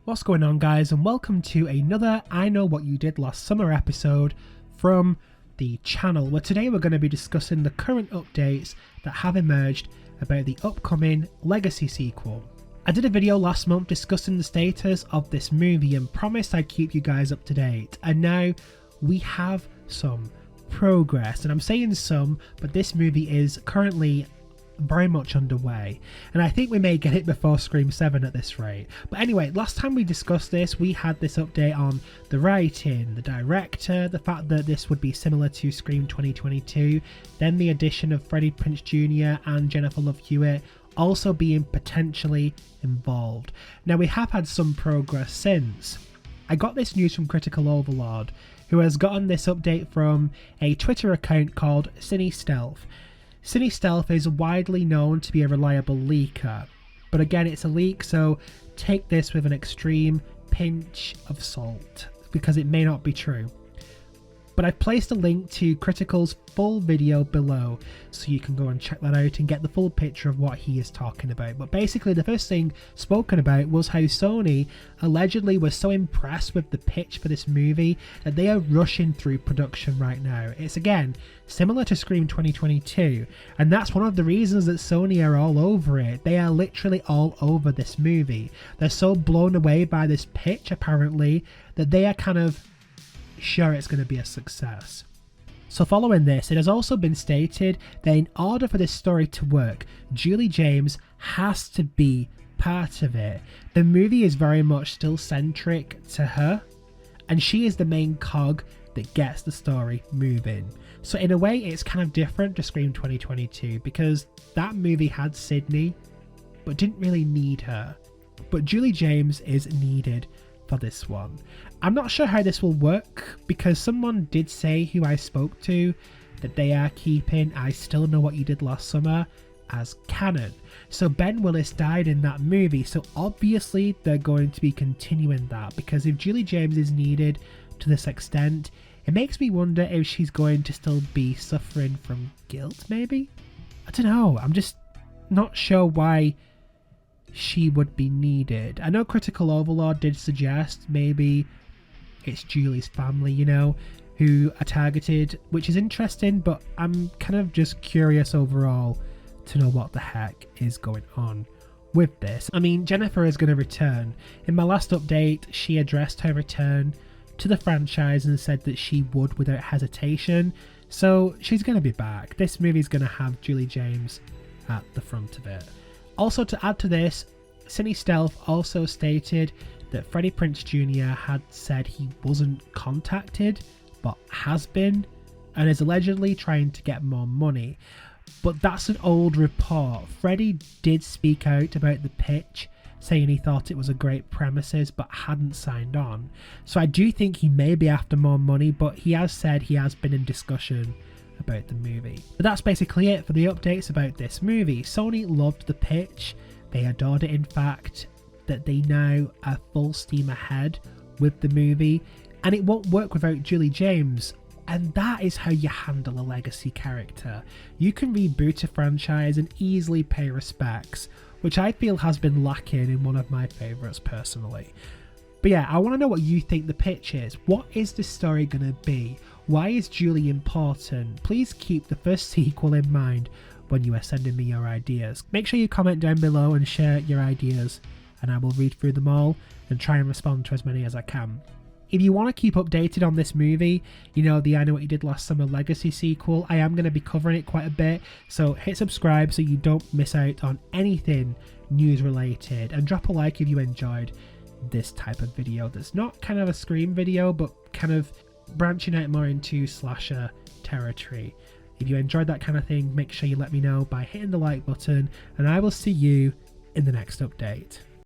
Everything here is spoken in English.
What's going on, guys, and welcome to another I Know What You Did Last Summer episode from the channel, where today we're going to be discussing the current updates that have emerged about the upcoming Legacy sequel. I did a video last month discussing the status of this movie and promised I'd keep you guys up to date, and now we have some progress. And I'm saying some, but this movie is currently very much underway, and I think we may get it before Scream 7 at this rate. But anyway, last time we discussed this, we had this update on the writing, the director, the fact that this would be similar to Scream 2022, then the addition of Freddie Prinze Jr. and Jennifer Love Hewitt also being potentially involved. Now, we have had some progress since. I got this news from Critical Overlord, who has gotten this update from a Twitter account called CineStealth. CineStealth is widely known to be a reliable leaker, but again, it's a leak, so take this with an extreme pinch of salt, because it may not be true. But I've placed a link to Critical's full video below, so you can go and check that out and get the full picture of what he is talking about. But basically, the first thing spoken about was how Sony allegedly was so impressed with the pitch for this movie that they are rushing through production right now. It's again similar to Scream 2022, and that's one of the reasons that Sony are all over it. They are literally all over this movie. They're so blown away by this pitch, apparently, that they are kind of sure it's going to be a success. So following this, it has also been stated that in order for this story to work, Julie James has to be part of it. The movie is very much still centric to her, and she is the main cog that gets the story moving. So in a way, it's kind of different to Scream 2022, because that movie had Sydney but didn't really need her. But Julie James is needed for this one. I'm not sure how this will work, because someone did say, who I spoke to, that they are keeping I Still Know What You Did Last Summer as canon. So Ben Willis died in that movie, so obviously they're going to be continuing that, because if Julie James is needed to this extent, it makes me wonder if she's going to still be suffering from guilt, maybe? I don't know, I'm just not sure why she would be needed. I know Critical Overlord did suggest maybe it's Julie's family, you know, who are targeted, which is interesting, but I'm kind of just curious overall to know what the heck is going on with this. I mean, Jennifer is going to return. In my last update, she addressed her return to the franchise and said that she would without hesitation, so she's going to be back. This movie's going to have Julie James at the front of it. Also, to add to this, CineStealth also stated that Freddie Prinze Jr. had said he wasn't contacted, but has been, and is allegedly trying to get more money. But that's an old report. Freddie did speak out about the pitch, saying he thought it was a great premises, but hadn't signed on. So I do think he may be after more money, but he has said he has been in discussion about the movie. But that's basically it for the updates about this movie. Sony loved the pitch, they adored it, in fact, that they now are full steam ahead with the movie, and it won't work without Julie James. And that is how you handle a legacy character. You can reboot a franchise and easily pay respects, which I feel has been lacking in one of my favourites personally. But yeah, I want to know what you think the pitch is. What is this story going to be? Why is Julie important? Please keep the first sequel in mind when you are sending me your ideas. Make sure you comment down below and share your ideas, and I will read through them all and try and respond to as many as I can. If you want to keep updated on this movie, you know, the I Know What You Did Last Summer Legacy sequel, I am going to be covering it quite a bit, so hit subscribe so you don't miss out on anything news related, and drop a like if you enjoyed this type of video that's not kind of a Scream video, but kind of branching out more into slasher territory. If you enjoyed that kind of thing, make sure you let me know by hitting the like button, and I will see you in the next update.